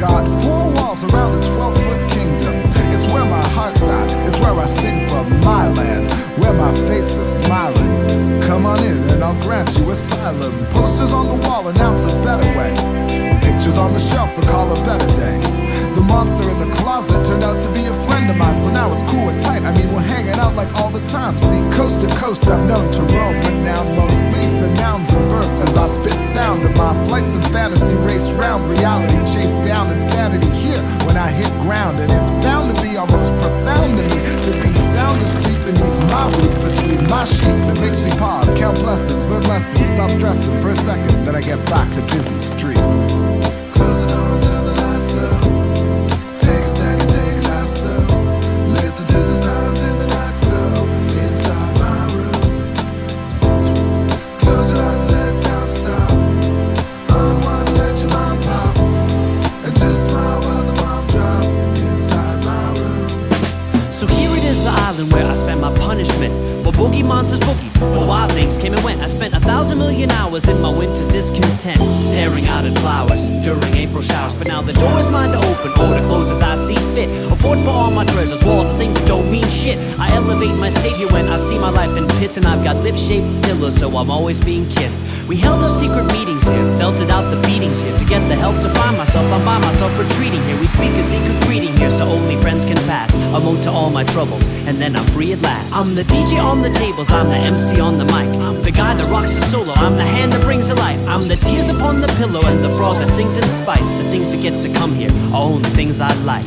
got four walls around a 12-foot kingdom. It's where my heart's at, it's where I sing from my land, where my fates are smiling. Come on in and I'll grant you asylum. Posters on the wall announce a better way. Pictures on the shelf recall a better day. The monster in the closet turned out to be a friend of mine, so now it's cool and tight. I mean, we're hanging out like all the time. See, coast to coast I'm known to roam, renowned mostly for nouns and verbs. As I spit sound and my flights and fantasy race round reality, chase down insanity here when I hit ground. And it's bound to be almost profound to me to be sound asleep beneath my roof, between my sheets. It makes me pause, count blessings, learn lessons, stop stressing for a second, then I get back to busy streets. Close the door, turn the lights low. Take a second, take life slow. Listen to the sounds in the night glow inside my room. Close your eyes, let time stop. Unwind, let your mind pop. And just smile while the bomb drop inside my room. So here it is, the island where I spent my punishment. Where boogie monsters boogie, where wild things came and went. I spent 1,000 million hours in my winter's discontent, staring out at flowers during April showers. But now the door is mine to open or to close as I see fit. A fort for all my treasures, walls of things that don't mean shit. I elevate my state here when I see my life in pits. And I've got lip-shaped pillows, so I'm always being kissed. We held our secret meetings here, belted out the beatings here. To get the help to find myself, I'm by myself retreating here. We speak a secret greeting here, so only friends can pass a moan to all my troubles, and then I'm free at last. I'm the DJ on the tables, I'm the MC on the mic. I'm the guy that rocks the solo, I'm the hand that brings it life. I'm the tears upon the pillow and the frog that sings in spite. The things that get to come here are only things I like.